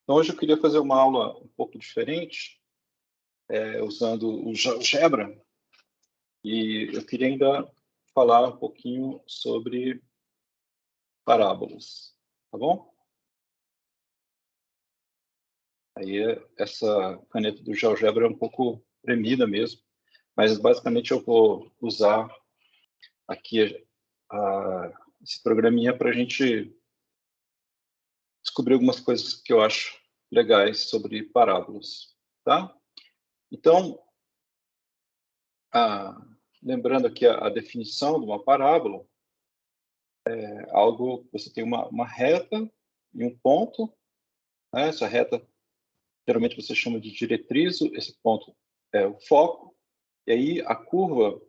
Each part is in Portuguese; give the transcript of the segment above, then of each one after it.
Então, hoje eu queria fazer uma aula um pouco diferente, usando o GeoGebra, e eu queria ainda falar um pouquinho sobre parábolas, tá bom? Aí, essa caneta do GeoGebra é um pouco tremida mesmo, mas basicamente eu vou usar aqui esse programinha para a gente descobrir algumas coisas que eu acho legais sobre parábolas, tá? Então, lembrando aqui a definição de uma parábola, algo, você tem uma reta e um ponto, né? Essa reta, geralmente você chama de diretriz, esse ponto é o foco, e aí a curva,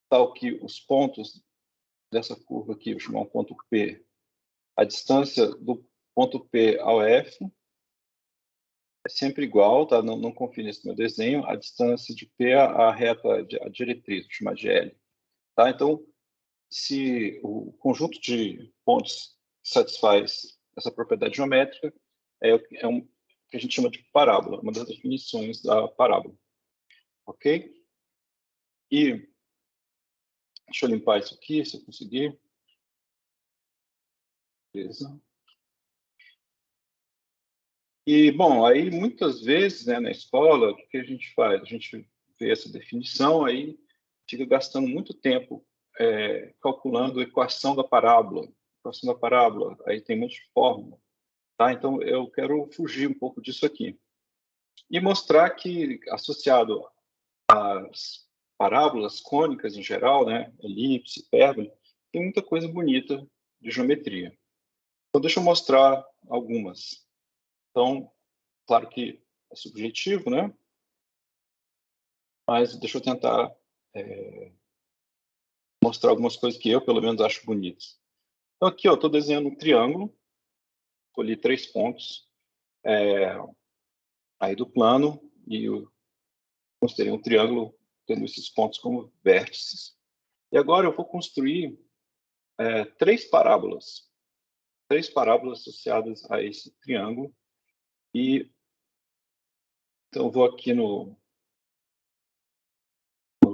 tal que os pontos dessa curva aqui, eu vou chamar um ponto P, a distância do ponto P ao F é sempre igual, tá? Não confie nesse meu desenho, a distância de P à reta, a diretriz, vou chamar de L, tá? Então, se o conjunto de pontos satisfaz essa propriedade geométrica, é um que a gente chama de parábola, uma das definições da parábola, ok? E deixa eu limpar isso aqui, se eu conseguir. Beleza. E, bom, aí muitas vezes, né, na escola, o que a gente faz? A gente vê essa definição, aí fica gastando muito tempo calculando a equação da parábola. Aí tem um monte de fórmula. Tá? Então, eu quero fugir um pouco disso aqui. E mostrar que, associado às parábolas cônicas em geral, né, elipse, hipérbole, tem muita coisa bonita de geometria. Então, deixa eu mostrar algumas. Então, claro que é subjetivo, né? Mas deixa eu tentar mostrar algumas coisas que eu, pelo menos, acho bonitas. Então, aqui, eu estou desenhando um triângulo, escolhi 3 pontos aí do plano, e eu considerei um triângulo tendo esses pontos como vértices. E agora eu vou construir 3 parábolas associadas a esse triângulo. E então eu vou aqui no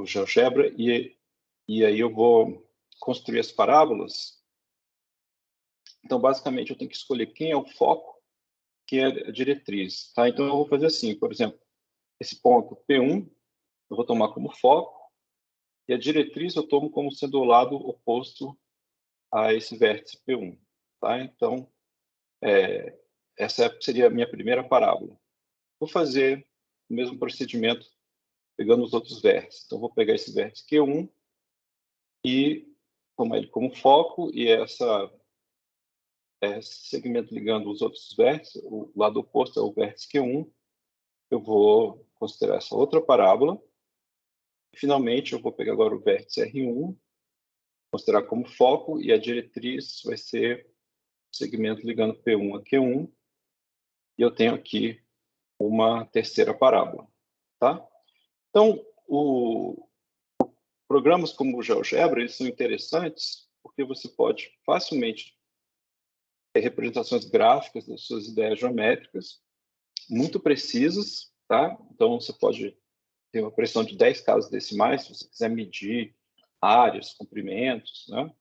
GeoGebra e aí eu vou construir as parábolas. Então, basicamente, eu tenho que escolher quem é o foco, quem é a diretriz. Tá? Então, eu vou fazer assim, por exemplo, esse ponto P1, eu vou tomar como foco, e a diretriz eu tomo como sendo o lado oposto a esse vértice P1. Tá? Então, essa seria a minha primeira parábola. Vou fazer o mesmo procedimento pegando os outros vértices. Então, vou pegar esse vértice Q1 e tomar ele como foco, e esse segmento ligando os outros vértices, o lado oposto é o vértice Q1, eu vou considerar essa outra parábola. Finalmente, eu vou pegar agora o vértice R1, considerar como foco, e a diretriz vai ser o segmento ligando P1 a Q1, e eu tenho aqui uma terceira parábola. Tá? Então, programas como o GeoGebra, eles são interessantes porque você pode facilmente ter representações gráficas das suas ideias geométricas, muito precisas, tá? Então, você pode ter uma precisão de 10 casas decimais, se você quiser medir áreas, comprimentos, né?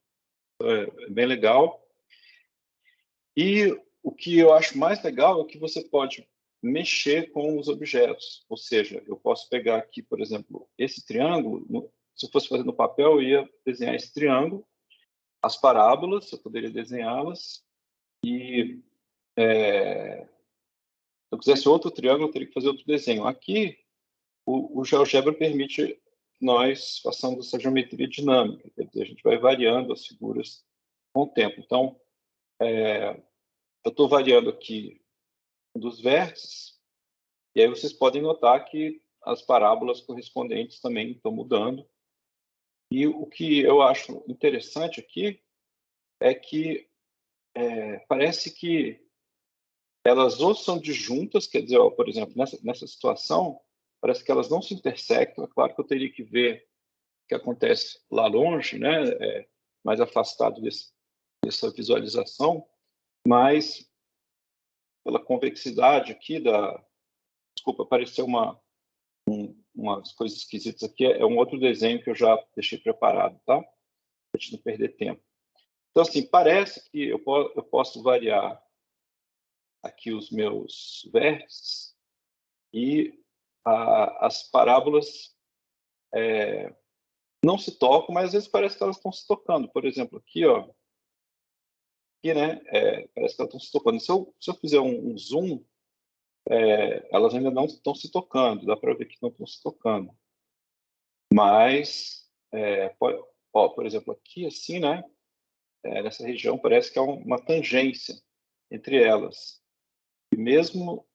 Então, é bem legal. E o que eu acho mais legal é que você pode mexer com os objetos. Ou seja, eu posso pegar aqui, por exemplo, esse triângulo. Se eu fosse fazer no papel, eu ia desenhar esse triângulo, as parábolas, eu poderia desenhá-las, e se eu quisesse outro triângulo, eu teria que fazer outro desenho. Aqui, o GeoGebra permite que nós façamos essa geometria dinâmica, quer dizer, a gente vai variando as figuras com o tempo. Então, eu estou variando aqui um dos vértices, e aí vocês podem notar que as parábolas correspondentes também estão mudando. E o que eu acho interessante aqui é que parece que elas ou são disjuntas, quer dizer, ó, por exemplo, nessa situação, parece que elas não se intersectam. É claro que eu teria que ver o que acontece lá longe, né, mais afastado dessa visualização, mas pela convexidade aqui da... Desculpa, apareceu umas coisas esquisitas aqui. É um outro desenho que eu já deixei preparado, tá? Para a gente não perder tempo. Então, assim, parece que eu posso variar aqui os meus vértices e as parábolas não se tocam, mas às vezes parece que elas estão se tocando. Por exemplo, aqui, ó, aqui, né, parece que elas estão se tocando. Se eu fizer um zoom, elas ainda não estão se tocando, dá para ver que não estão se tocando. Mas, por exemplo, aqui, assim, né, nessa região, parece que há uma tangência entre elas. E mesmo,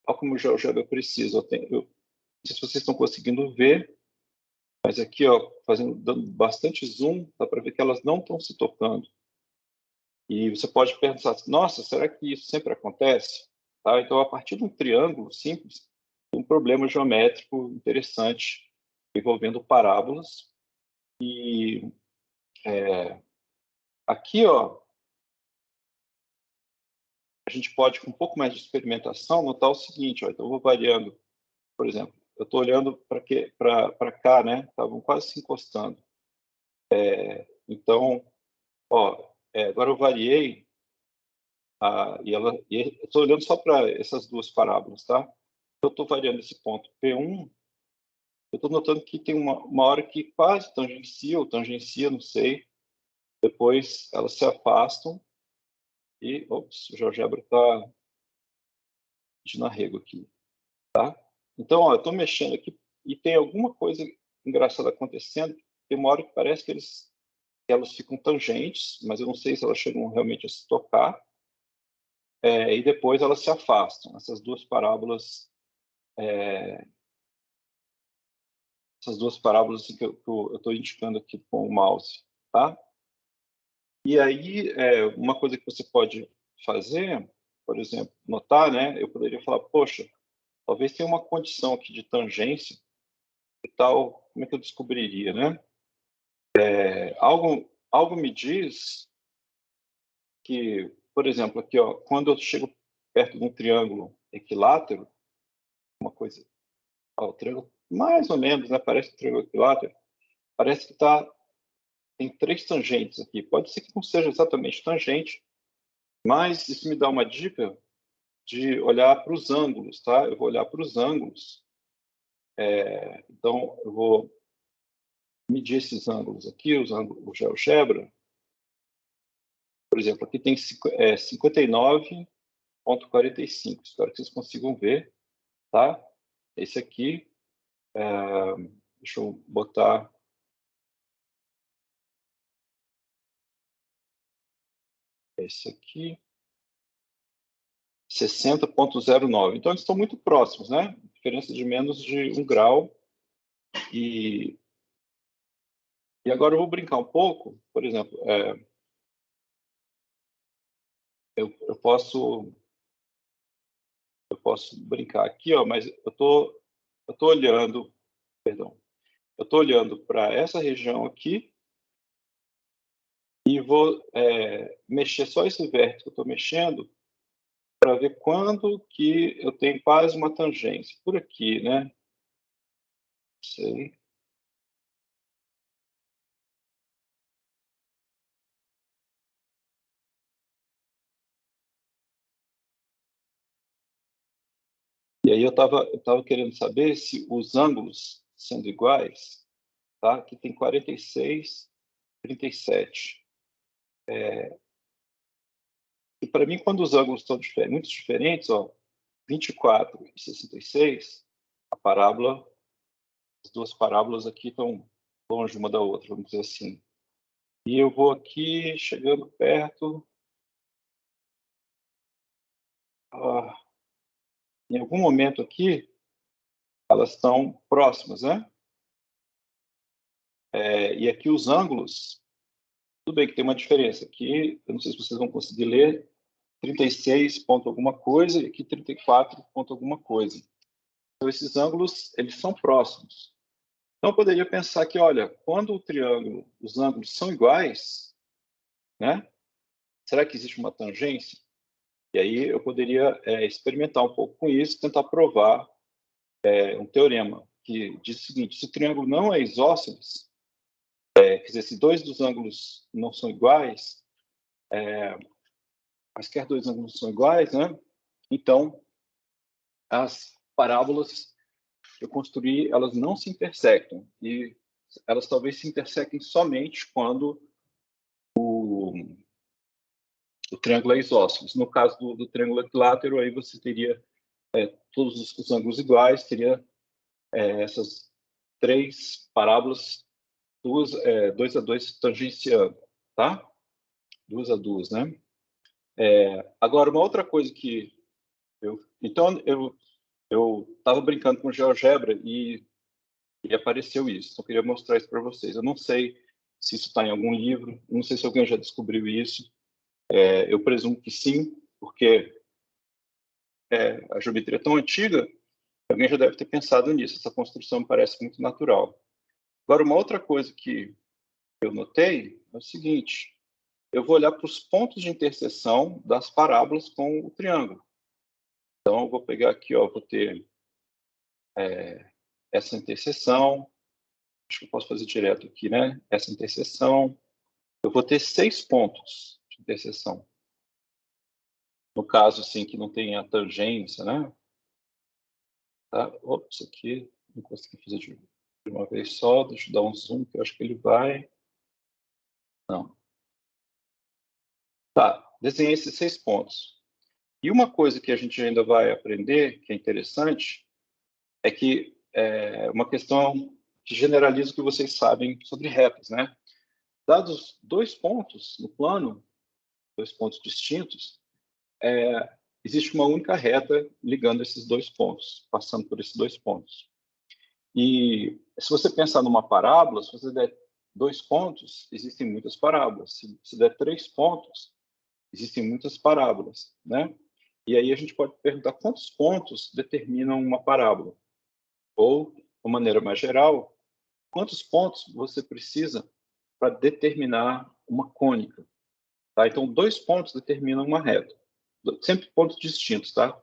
como o GeoGebra precisa, não sei se vocês estão conseguindo ver, mas aqui, ó, dando bastante zoom, dá para ver que elas não estão se tocando. E você pode pensar, nossa, será que isso sempre acontece? Tá? Então, a partir de um triângulo simples, um problema geométrico interessante envolvendo parábolas. E aqui, ó, a gente pode, com um pouco mais de experimentação, notar o seguinte, ó, então eu vou variando, por exemplo, eu estou olhando para cá, né? Estavam quase se encostando. Então, ó, agora eu variei, eu estou olhando só para essas duas parábolas, tá? Eu estou variando esse ponto P1, eu estou notando que tem uma hora que quase tangencia, ou tangencia, não sei, depois elas se afastam e, ops, o GeoGebra está de arrego aqui, tá? Então, ó, eu estou mexendo aqui e tem alguma coisa engraçada acontecendo, tem uma hora que parece que elas ficam tangentes, mas eu não sei se elas chegam realmente a se tocar, e depois elas se afastam. Essas duas parábolas assim, que eu estou indicando aqui com o mouse, tá? E aí, uma coisa que você pode fazer, por exemplo, notar, né? Eu poderia falar, poxa, talvez tenha uma condição aqui de tangência e tal, como é que eu descobriria, né? Algo me diz que, por exemplo, aqui, ó, quando eu chego perto de um triângulo equilátero, uma coisa, ó, o triângulo, mais ou menos, né? Parece um triângulo equilátero, parece que tem três tangentes aqui. Pode ser que não seja exatamente tangente, mas isso me dá uma dica de olhar para os ângulos, tá? Eu vou olhar para os ângulos. Então, eu vou medir esses ângulos aqui, os ângulos do GeoGebra. Por exemplo, aqui tem 59,45. Espero que vocês consigam ver, tá? Esse aqui, deixa eu botar... Esse aqui, 60,09. Então, eles estão muito próximos, né? Diferença de menos de 1 grau. E agora eu vou brincar um pouco. Por exemplo, eu posso brincar aqui, ó, mas eu tô olhando, perdão, eu estou olhando para essa região aqui e vou mexer só esse vértice que eu estou mexendo para ver quando que eu tenho quase uma tangência. Por aqui, né? Não sei. E aí eu tava querendo saber se os ângulos sendo iguais, tá? Aqui tem 46, 37. E para mim, quando os ângulos estão muito diferentes, ó, 24 e 66, a parábola, as duas parábolas aqui estão longe uma da outra, vamos dizer assim. E eu vou aqui chegando perto. Em algum momento aqui, elas estão próximas, né? E aqui os ângulos, tudo bem que tem uma diferença. Aqui, eu não sei se vocês vão conseguir ler, 36 ponto alguma coisa e aqui 34 ponto alguma coisa. Então, esses ângulos, eles são próximos. Então, eu poderia pensar que, olha, quando o triângulo, os ângulos são iguais, né? Será que existe uma tangência? E aí eu poderia experimentar um pouco com isso, tentar provar um teorema que diz o seguinte: se o triângulo não é isósceles, quer dizer, se dois dos ângulos não são iguais, quaisquer dois ângulos são iguais, né? Então, as parábolas que eu construí, elas não se intersectam. E elas talvez se intersequem somente quando o triângulo é isósceles. No caso do triângulo equilátero, aí você teria todos os ângulos iguais, teria essas três parábolas, 2 a 2 tangenciando, tá? 2 a 2, né? Agora, uma outra coisa que então, eu estava brincando com GeoGebra e apareceu isso. Então, eu queria mostrar isso para vocês. Eu não sei se isso está em algum livro, não sei se alguém já descobriu isso. Eu presumo que sim, porque a geometria é tão antiga, alguém já deve ter pensado nisso. Essa construção me parece muito natural. Agora, uma outra coisa que eu notei é o seguinte: eu vou olhar para os pontos de interseção das parábolas com o triângulo. Então, eu vou pegar aqui, ó, vou ter essa interseção. Acho que eu posso fazer direto aqui, né? Essa interseção. Eu vou ter 6 pontos de interseção. No caso, assim, que não tem a tangência, né? Tá? Ops, aqui não consegui fazer de uma vez só. Deixa eu dar um zoom, que eu acho que ele vai. Não. Tá, desenhei esses 6 pontos. E uma coisa que a gente ainda vai aprender, que é interessante, é que uma questão que generaliza o que vocês sabem sobre retas, né? Dados 2 pontos no plano, 2 pontos distintos, existe uma única reta ligando esses 2 pontos, passando por esses 2 pontos. E se você pensar numa parábola, se você der 2 pontos, existem muitas parábolas. Se der 3 pontos, existem muitas parábolas, né? E aí a gente pode perguntar quantos pontos determinam uma parábola? Ou, de uma maneira mais geral, quantos pontos você precisa para determinar uma cônica? Tá? Então, 2 pontos determinam uma reta. Sempre pontos distintos, tá?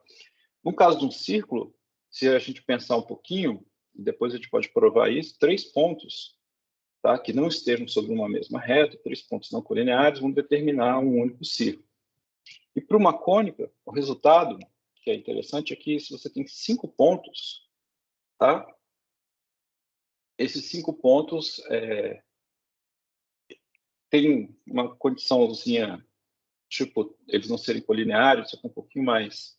No caso de um círculo, se a gente pensar um pouquinho, e depois a gente pode provar isso, 3 pontos, tá, que não estejam sobre uma mesma reta, 3 pontos não colineares, vão determinar um único círculo. E para uma cônica, o resultado, que é interessante, é que se você tem 5 pontos, tá, esses 5 pontos têm uma condiçãozinha, tipo, eles não serem colineares, isso é um pouquinho mais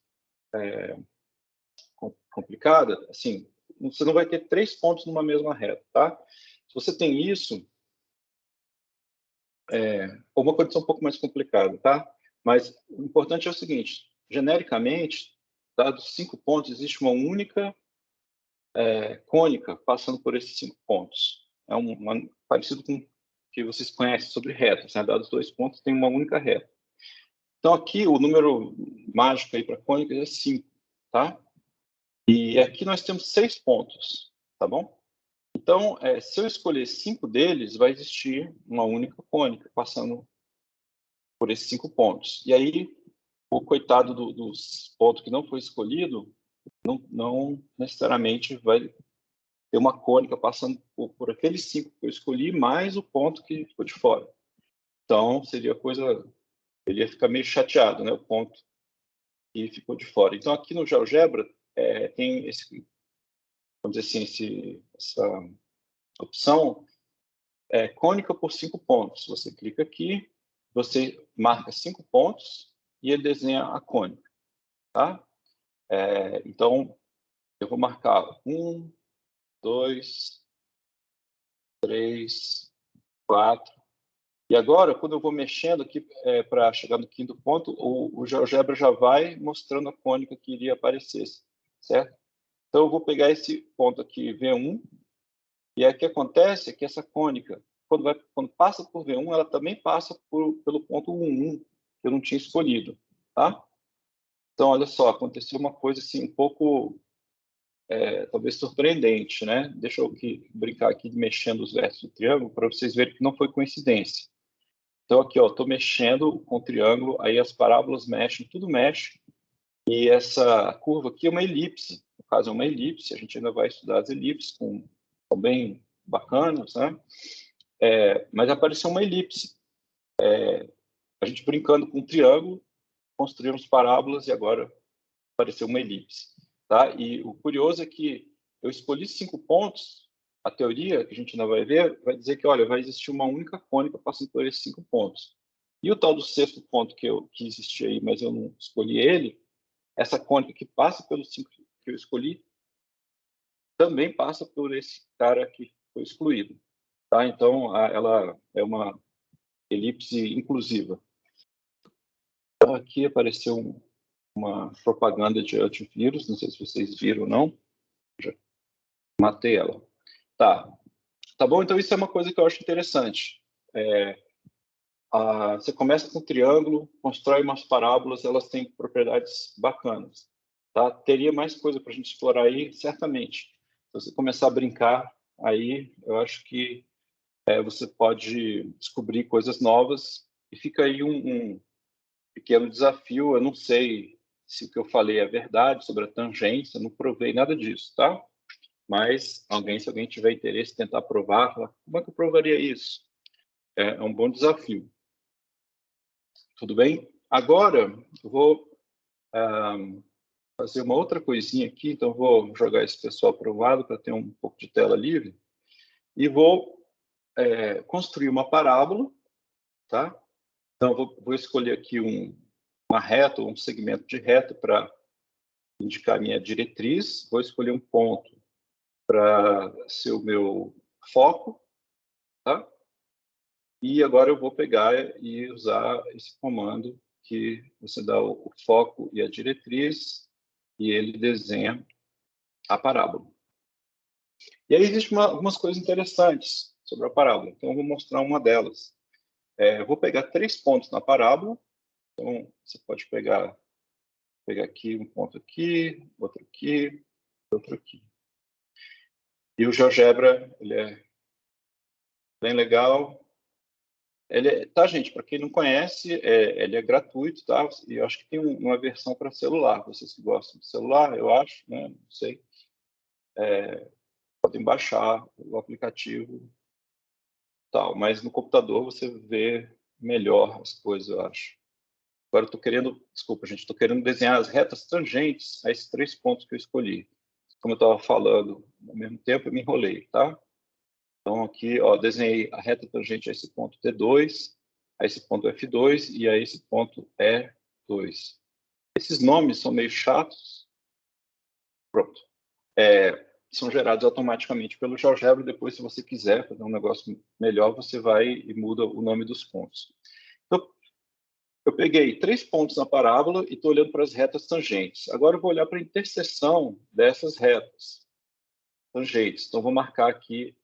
complicada, assim, você não vai ter 3 pontos numa mesma reta, tá? Se você tem isso, uma condição um pouco mais complicada, tá? Mas o importante é o seguinte: genericamente, dados 5 pontos, existe uma única cônica passando por esses 5 pontos. Parecido com o que vocês conhecem sobre retas, né? Dados 2 pontos, tem uma única reta. Então, aqui, o número mágico aí para cônicas é 5, tá? E aqui nós temos 6 pontos, tá bom? Então, se eu escolher 5 deles, vai existir uma única cônica passando por esses 5 pontos. E aí, o coitado dos pontos que não foi escolhido, não necessariamente vai ter uma cônica passando por aqueles 5 que eu escolhi, mais o ponto que ficou de fora. Então, seria coisa... Ele ia ficar meio chateado, né? O ponto que ficou de fora. Então, aqui no GeoGebra, tem vamos dizer assim, essa opção cônica por 5 pontos. Você clica aqui, você marca 5 pontos e ele desenha a cônica, tá? Então, eu vou marcar 1, 2, 3, 4. E agora, quando eu vou mexendo aqui para chegar no quinto ponto, o GeoGebra já vai mostrando a cônica que iria aparecer, certo? Então, eu vou pegar esse ponto aqui, V1, e aí o que acontece é que essa cônica, quando passa por V1, ela também passa pelo ponto 1, que eu não tinha escolhido, tá? Então, olha só, aconteceu uma coisa assim um pouco, talvez surpreendente, né? Deixa eu brincar aqui mexendo os vértices do triângulo para vocês verem que não foi coincidência. Então, aqui, ó, estou mexendo com o triângulo, aí as parábolas mexem, tudo mexe, e essa curva aqui é uma elipse. No caso, é uma elipse, a gente ainda vai estudar as elipses, são bem bacanas, né? Mas apareceu uma elipse. A gente brincando com um triângulo, construímos parábolas e agora apareceu uma elipse. Tá? E o curioso é que eu escolhi 5 pontos, a teoria, que a gente ainda vai ver, vai dizer que, olha, vai existir uma única cônica passando por esses 5 pontos. E o tal do sexto ponto que existia aí, mas eu não escolhi ele, essa cônica que passa pelos 5 que eu escolhi, também passa por esse cara que foi excluído. Tá? Então, ela é uma elipse inclusiva. Então, aqui apareceu uma propaganda de antivírus, não sei se vocês viram ou não. Já matei ela. Tá bom? Então, isso é uma coisa que eu acho interessante. Você começa com um triângulo, constrói umas parábolas, elas têm propriedades bacanas. Tá? Teria mais coisa para a gente explorar aí, certamente. Se você começar a brincar, aí eu acho que você pode descobrir coisas novas e fica aí um pequeno desafio. Eu não sei se o que eu falei é verdade sobre a tangência, não provei nada disso, tá? Mas se alguém tiver interesse em tentar provar, como é que eu provaria isso? É um bom desafio. Tudo bem? Agora, eu vou fazer uma outra coisinha aqui, então vou jogar esse pessoal para o lado para ter um pouco de tela livre e vou construir uma parábola, tá? Então, vou escolher aqui uma reta ou um segmento de reta para indicar a minha diretriz, vou escolher um ponto para ser o meu foco, tá? E agora eu vou pegar e usar esse comando que você dá o foco e a diretriz e ele desenha a parábola. E aí existem algumas coisas interessantes sobre a parábola. Então eu vou mostrar uma delas. Eu vou pegar 3 pontos na parábola. Então você pode pegar aqui um ponto aqui, outro aqui, outro aqui. E o GeoGebra, ele é bem legal. Tá, gente, para quem não conhece, ele é gratuito, tá? E eu acho que tem uma versão para celular. Vocês que gostam de celular, eu acho, né? Não sei. Podem baixar o aplicativo, tal. Mas no computador você vê melhor as coisas, eu acho. Agora eu estou querendo, desculpa, gente, estou querendo desenhar as retas tangentes a esses 3 pontos que eu escolhi. Como eu estava falando, ao mesmo tempo eu me enrolei, tá? Então, aqui, ó, desenhei a reta tangente a esse ponto T2, a esse ponto F2 e a esse ponto E2. Esses nomes são meio chatos. Pronto. São gerados automaticamente pelo GeoGebra. Depois, se você quiser fazer um negócio melhor, você vai e muda o nome dos pontos. Então, eu peguei 3 pontos na parábola e estou olhando para as retas tangentes. Agora, eu vou olhar para a interseção dessas retas tangentes. Então, vou marcar aqui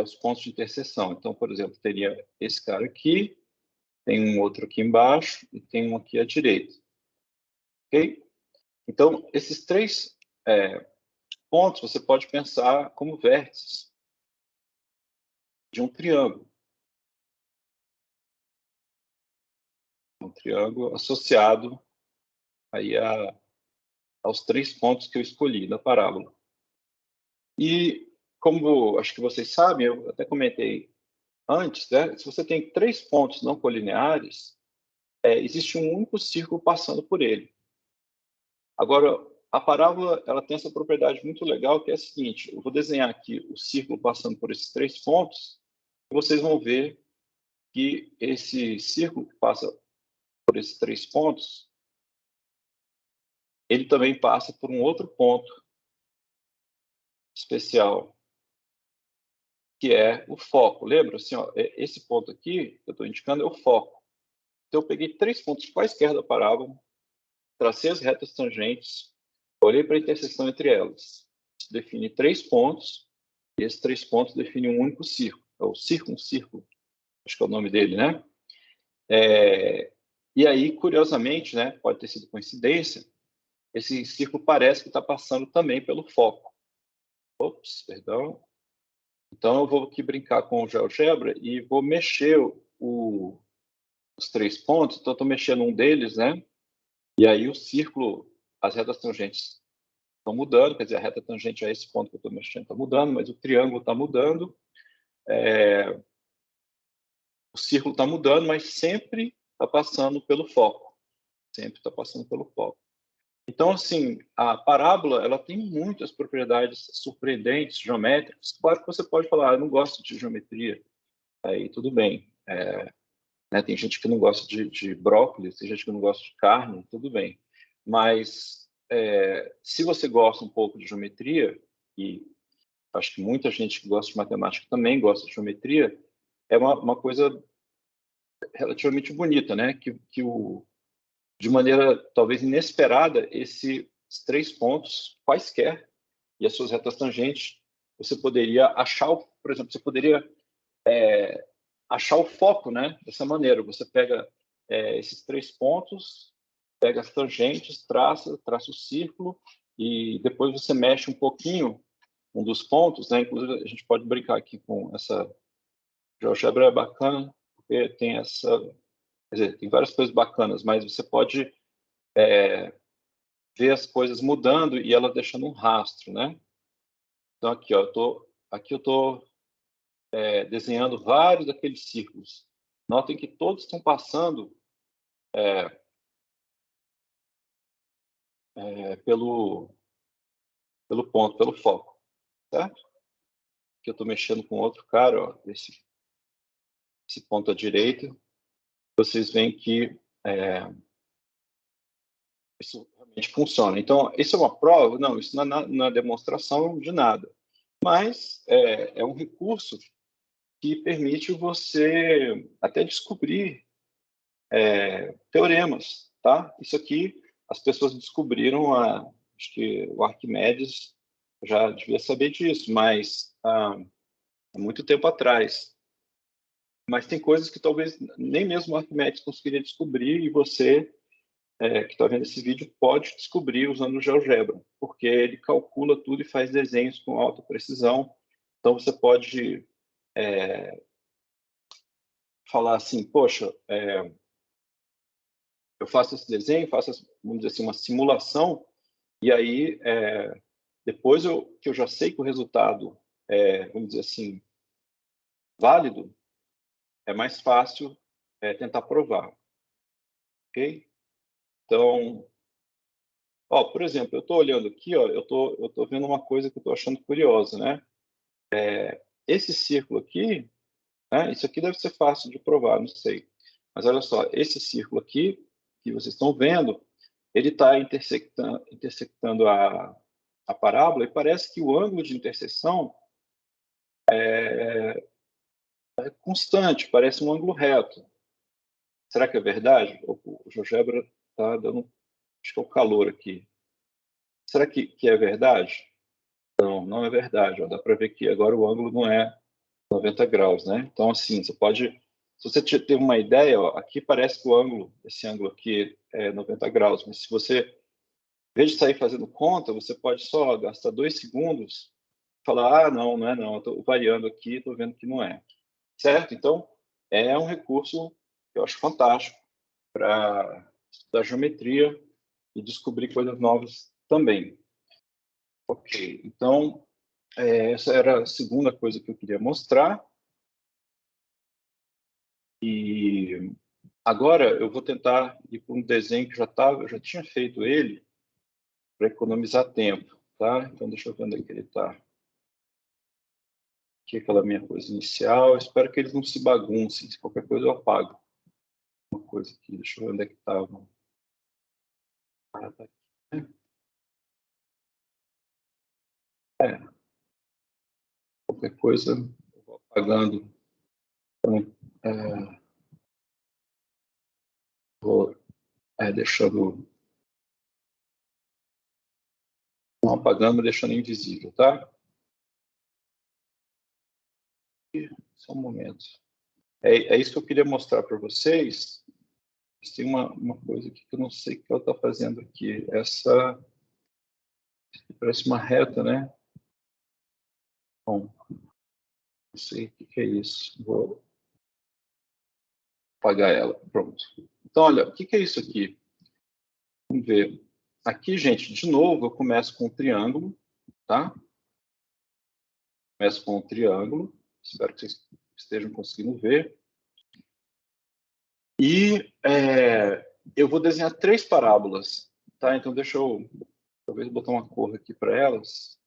os pontos de interseção. Então, por exemplo, teria esse cara aqui, tem um outro aqui embaixo e tem um aqui à direita. Ok? Então, esses 3 pontos você pode pensar como vértices de um triângulo. Um triângulo associado aí aos 3 pontos que eu escolhi na parábola. E, como acho que vocês sabem, eu até comentei antes, né? Se você tem 3 pontos não colineares, existe um único círculo passando por ele. Agora, a parábola ela tem essa propriedade muito legal, que é a seguinte: eu vou desenhar aqui o círculo passando por esses 3 pontos, e vocês vão ver que esse círculo que passa por esses 3 pontos, ele também passa por um outro ponto especial, que é o foco. Lembra? Assim, ó, esse ponto aqui que eu estou indicando é o foco. Então, eu peguei 3 pontos quaisquer da parábola, tracei as retas tangentes, olhei para a interseção entre elas. Isso define 3 pontos, e esses 3 pontos definem um único círculo. É o circuncírculo, acho que é o nome dele, né? E aí, curiosamente, né, pode ter sido coincidência, esse círculo parece que está passando também pelo foco. Ops, perdão. Então, eu vou aqui brincar com o GeoGebra e vou mexer os 3 pontos, então eu estou mexendo um deles, né? E aí o círculo, as retas tangentes estão mudando, quer dizer, a reta tangente a esse ponto que eu estou mexendo está mudando, mas o triângulo está mudando, o círculo está mudando, mas sempre está passando pelo foco. Sempre está passando pelo foco. Então, assim, a parábola, ela tem muitas propriedades surpreendentes, geométricas. Claro que você pode falar, eu não gosto de geometria. Aí tudo bem. Né, tem gente que não gosta de brócolis, tem gente que não gosta de carne, tudo bem. Mas se você gosta um pouco de geometria, e acho que muita gente que gosta de matemática também gosta de geometria, é uma coisa relativamente bonita, né? De maneira talvez inesperada, esses 3 pontos, quaisquer, e as suas retas tangentes, você poderia achar, por exemplo, você poderia achar o foco, né? Dessa maneira, você pega esses 3 pontos, pega as tangentes, traça o círculo, e depois você mexe um pouquinho um dos pontos, né? Inclusive, a gente pode brincar aqui com essa GeoGebra, é bacana, porque tem essa, quer dizer, tem várias coisas bacanas, mas você pode ver as coisas mudando e ela deixando um rastro, né? Então aqui, ó, eu tô desenhando vários daqueles círculos. Notem que todos estão passando pelo ponto, pelo foco, certo? Aqui eu estou mexendo com outro cara, ó, esse ponto à direita. Vocês veem que isso realmente funciona. Então, isso é uma prova? Não, isso não é demonstração de nada. Mas é um recurso que permite você até descobrir teoremas, tá? Isso aqui as pessoas descobriram, acho que o Arquimedes já devia saber disso, mas há muito tempo atrás. Mas tem coisas que talvez nem mesmo o Arquimedes conseguiria descobrir e você, que está vendo esse vídeo, pode descobrir usando o GeoGebra, porque ele calcula tudo e faz desenhos com alta precisão. Então você pode falar assim, poxa, eu faço esse desenho, faço, vamos dizer assim, uma simulação, e aí, depois que eu já sei que o resultado vamos dizer assim, válido, é mais fácil tentar provar, ok? Então, ó, por exemplo, eu estou olhando aqui, ó, eu tô vendo uma coisa que eu estou achando curiosa, né? Esse círculo aqui, né, isso aqui deve ser fácil de provar, não sei. Mas olha só, esse círculo aqui, que vocês estão vendo, ele está intersectando a parábola e parece que o ângulo de interseção é constante, parece um ângulo reto. Será que é verdade? O GeoGebra está dando, acho que é o calor aqui. Será que é verdade? Não, não é verdade. Ó, dá para ver que agora o ângulo não é 90 graus, né? Então, assim, você pode... Se você ter uma ideia, ó, aqui parece que o ângulo, esse ângulo aqui é 90 graus, mas se você, em vez de sair fazendo conta, você pode só gastar 2 segundos e falar, não, não é não, eu estou variando aqui, estou vendo que não é. Certo? Então, é um recurso que eu acho fantástico para estudar geometria e descobrir coisas novas também. Ok, então, essa era a segunda coisa que eu queria mostrar. E agora eu vou tentar ir para um desenho que eu já tinha feito ele para economizar tempo, tá? Então, deixa eu ver onde é que ele está. Aqui é aquela minha coisa inicial. Espero que eles não se baguncem. Se qualquer coisa eu apago. Uma coisa aqui, deixa eu ver onde é que estava. Ah, tá aqui. Qualquer coisa eu vou apagando. Então, vou deixando, não apagando, deixando invisível, tá? Só um momento. É isso que eu queria mostrar para vocês. Tem uma coisa aqui que eu não sei o que ela está fazendo aqui. Essa parece uma reta, né? Bom, não sei o que é isso. apagar ela. Pronto. Então, olha, o que é isso aqui? Vamos ver. Aqui, gente, de novo, eu começo com um triângulo, tá? Começo com um triângulo. Espero que vocês estejam conseguindo ver. E eu vou desenhar 3 parábolas, tá? Então, deixa eu talvez botar uma cor aqui para elas.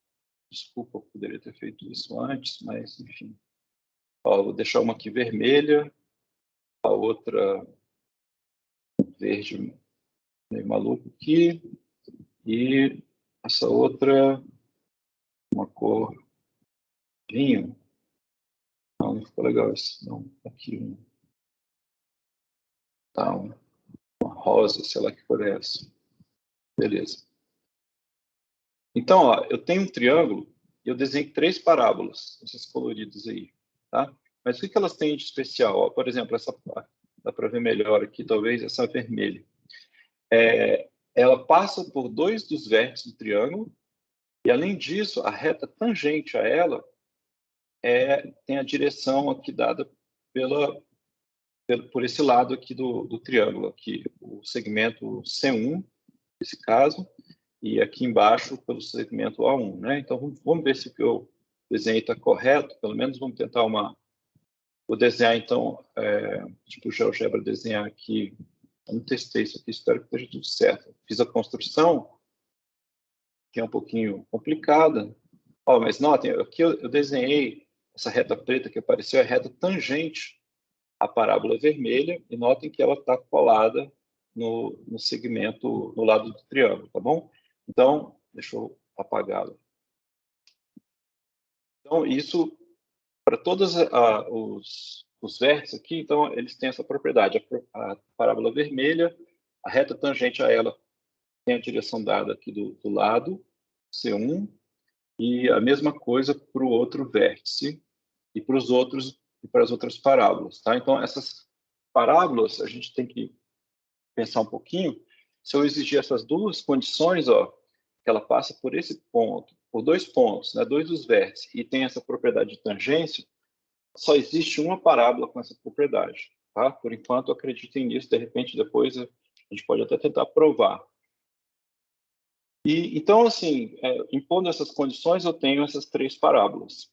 Desculpa, eu poderia ter feito isso antes, mas, enfim. Ó, vou deixar uma aqui vermelha, a outra verde meio maluco aqui, e essa outra, uma cor vinho. Não ficou legal isso. Não, aqui, tá, uma rosa, sei lá que cor é essa. Beleza. Então, ó, eu tenho um triângulo e eu desenhei 3 parábolas, esses coloridos aí, tá? Mas o que elas têm de especial? Ó, por exemplo, essa, dá para ver melhor aqui, talvez, essa vermelha. Ela passa por 2 dos vértices do triângulo e, além disso, a reta tangente a ela tem a direção aqui dada por esse lado aqui do triângulo, aqui, o segmento C1, nesse caso, e aqui embaixo pelo segmento A1, né? Então, vamos ver se o que eu desenhei está correto, pelo menos vamos tentar uma... Vou desenhar, então, tipo o GeoGebra desenhar aqui, eu não testei isso aqui, espero que esteja tudo certo. Fiz a construção, que é um pouquinho complicada. Ó, mas notem, aqui eu desenhei essa reta preta que apareceu, é a reta tangente à parábola vermelha, e notem que ela está colada no segmento, no lado do triângulo, tá bom? Então, deixa eu apagá-la. Então, isso, para todos os vértices aqui, então, eles têm essa propriedade. A parábola vermelha, a reta tangente a ela tem a direção dada aqui do lado, C1, e a mesma coisa para o outro vértice e para os outros e para as outras parábolas, tá? Então, essas parábolas, a gente tem que pensar um pouquinho. Se eu exigir essas duas condições, ó, que ela passa por esse ponto, por 2 pontos, né, 2 dos vértices, e tem essa propriedade de tangência, só existe uma parábola com essa propriedade, tá? Por enquanto, acreditem nisso, de repente, depois a gente pode até tentar provar. E, então, assim, impondo essas condições, eu tenho essas 3 parábolas.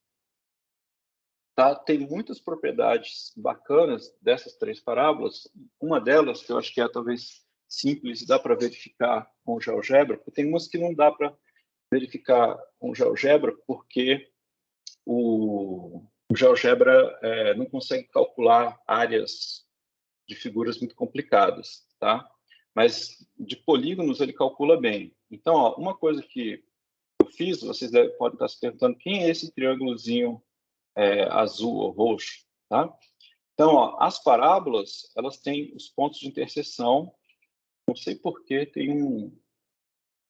Tá? Tem muitas propriedades bacanas dessas 3 parábolas. Uma delas, que eu acho que é talvez simples, dá para verificar com o GeoGebra, porque tem umas que não dá para verificar com o GeoGebra, porque o GeoGebra não consegue calcular áreas de figuras muito complicadas, tá? Mas de polígonos ele calcula bem. Então, ó, uma coisa que eu fiz, vocês podem estar se perguntando, quem é esse triângulozinho azul ou roxo, tá? Então, ó, as parábolas, elas têm os pontos de interseção. Não sei por que tem um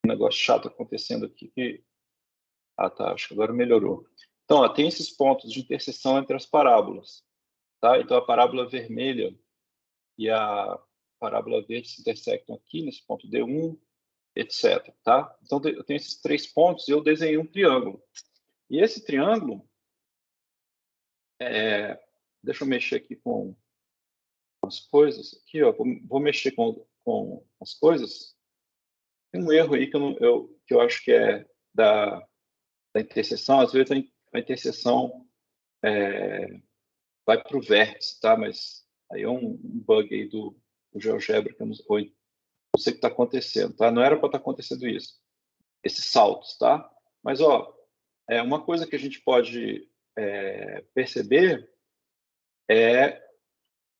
negócio chato acontecendo aqui que... Ah, tá, acho que agora melhorou. Então, ó, tem esses pontos de interseção entre as parábolas, tá? Então, a parábola vermelha e a parábola verde se intersectam aqui nesse ponto D1, etc, tá? Então, eu tenho esses 3 pontos e eu desenhei um triângulo. E esse triângulo, deixa eu mexer aqui com as coisas. Aqui, ó, vou mexer com as coisas. Tem um erro aí que eu acho que é da interseção. Às vezes a interseção vai para o vértice, tá? Mas aí é um bug aí do GeoGebra que eu não sei o que está acontecendo, tá? Não era para estar acontecendo isso, esses saltos, tá? Mas, ó, uma coisa que a gente pode perceber é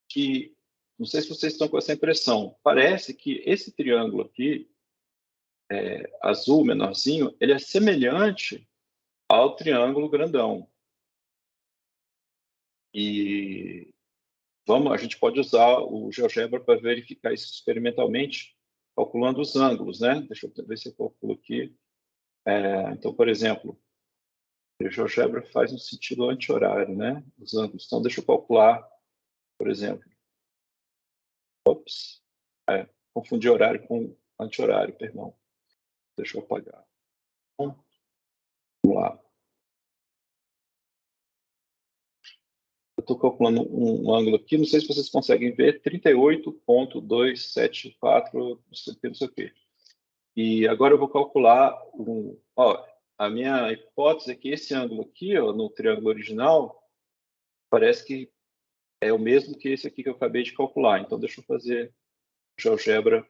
que, não sei se vocês estão com essa impressão, parece que esse triângulo aqui, azul, menorzinho, ele é semelhante ao triângulo grandão. E a gente pode usar o GeoGebra para verificar isso experimentalmente, calculando os ângulos, né? Deixa eu ver se eu calculo aqui. Então, por exemplo, o GeoGebra faz no sentido anti-horário, né? Os ângulos. Então, deixa eu calcular, por exemplo. Ops. Confundi horário com anti-horário, perdão. Deixa eu apagar. Vamos lá. estou calculando um ângulo aqui, não sei se vocês conseguem ver, 38,274, não sei o quê. E agora eu vou calcular, a minha hipótese é que esse ângulo aqui, ó, no triângulo original, parece que é o mesmo que esse aqui que eu acabei de calcular. Então, deixa eu fazer de GeoGebra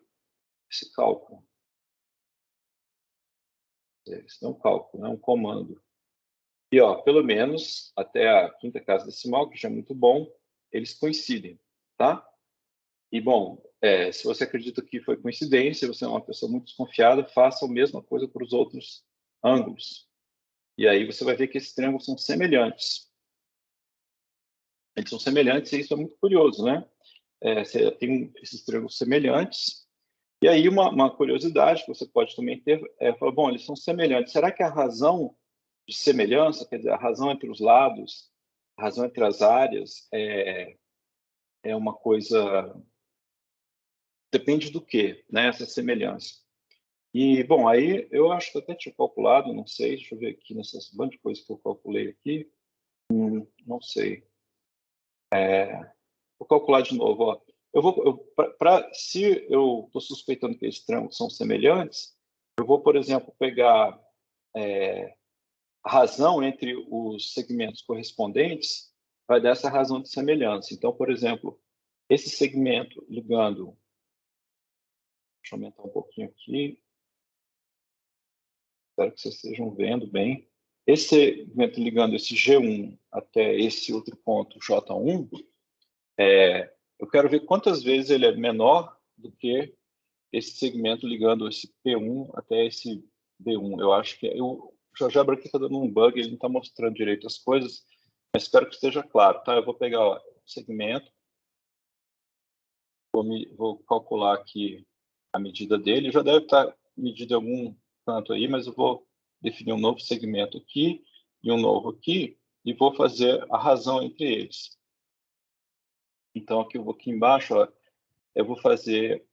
esse cálculo. Isso não é um cálculo, é um comando. E, ó, pelo menos, até a quinta casa decimal, que já é muito bom, eles coincidem, tá? E, bom, se você acredita que foi coincidência, você é uma pessoa muito desconfiada, faça a mesma coisa para os outros ângulos. E aí você vai ver que esses triângulos são semelhantes. Eles são semelhantes e isso é muito curioso, né? Você tem esses triângulos semelhantes. E aí uma curiosidade que você pode também ter falar, bom, eles são semelhantes. Será que a razão de semelhança, quer dizer, a razão entre os lados, a razão entre as áreas, é uma coisa... Depende do quê, né? Essa semelhança. E, bom, aí eu acho que eu até tinha calculado, não sei, deixa eu ver aqui nessas bandas de coisas que eu calculei aqui. Não sei. Vou calcular de novo, ó. Se eu estou suspeitando que esses triângulos são semelhantes, eu vou, por exemplo, pegar a razão entre os segmentos correspondentes, vai dar essa razão de semelhança. Então, por exemplo, esse segmento ligando... Deixa eu aumentar um pouquinho aqui. Espero que vocês estejam vendo bem. Esse segmento ligando esse G1 até esse outro ponto, J1, eu quero ver quantas vezes ele é menor do que esse segmento ligando esse P1 até esse B1. Eu acho que... O GeoGebra aqui está dando um bug, ele não está mostrando direito as coisas, mas espero que esteja claro. Tá? Eu vou pegar o segmento, vou calcular aqui a medida dele. Já deve estar medido em algum canto aí, mas eu vou definir um novo segmento aqui e um novo aqui, e vou fazer a razão entre eles. Então, aqui embaixo, ó, eu vou fazer...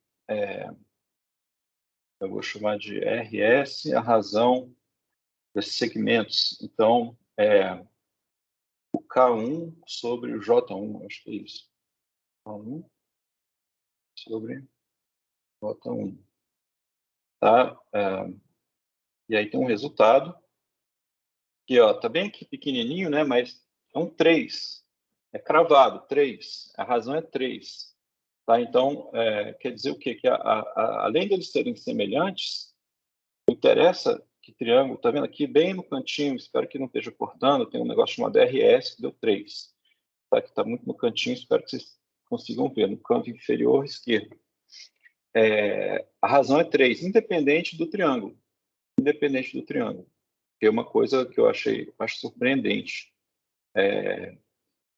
eu vou chamar de RS, a razão desses segmentos. Então, o K1 sobre o J1, acho que é isso. K1 sobre J1. Tá? E aí tem um resultado que, ó, tá bem aqui pequenininho, né? Mas é um 3. É cravado, 3. A razão é 3. Tá? Então, quer dizer o quê? Que além deles serem semelhantes, interessa que triângulo, tá vendo aqui bem no cantinho, espero que não esteja cortando, tem um negócio chamado RS que deu 3. Tá? Que está muito no cantinho, espero que vocês consigam ver, no canto inferior esquerdo. A razão é 3, independente do triângulo. Independente do triângulo. Que é uma coisa que eu acho surpreendente.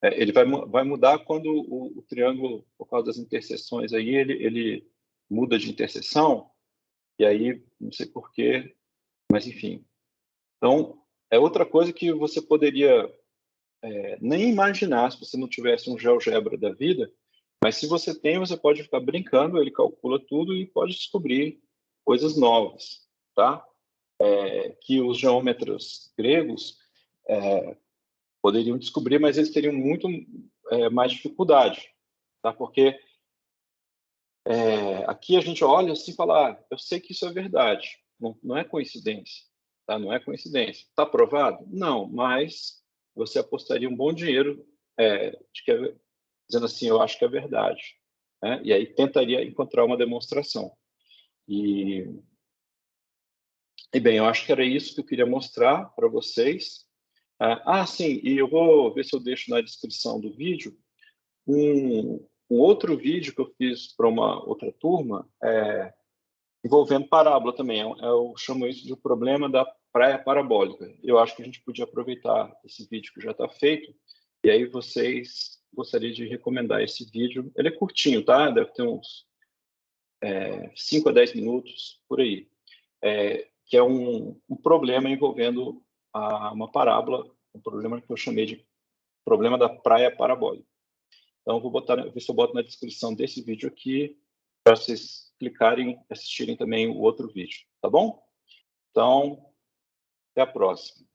Ele vai mudar quando o triângulo, por causa das interseções aí, ele muda de interseção, e aí, não sei porquê, mas enfim. Então, é outra coisa que você poderia nem imaginar se você não tivesse um GeoGebra da vida, mas se você tem, você pode ficar brincando, ele calcula tudo e pode descobrir coisas novas, tá? Que os geômetros gregos poderiam descobrir, mas eles teriam muito mais dificuldade, tá? Porque aqui a gente olha assim e fala, eu sei que isso é verdade, não é coincidência, tá? Não é coincidência. Está provado? Não, mas você apostaria um bom dinheiro dizendo assim, eu acho que é verdade, né? E aí tentaria encontrar uma demonstração. E bem, eu acho que era isso que eu queria mostrar para vocês. Sim, e eu vou ver se eu deixo na descrição do vídeo um outro vídeo que eu fiz para uma outra turma, envolvendo parábola também. Eu chamo isso de o problema da praia parabólica. Eu acho que a gente podia aproveitar esse vídeo que já está feito, e aí vocês gostariam de recomendar esse vídeo. Ele é curtinho, tá? Deve ter uns 5 a 10 minutos, por aí. Que é um problema envolvendo uma parábola, um problema que eu chamei de problema da praia parabólica. Então, eu vou ver se eu boto na descrição desse vídeo aqui, para vocês clicarem e assistirem também o outro vídeo, tá bom? Então, até a próxima.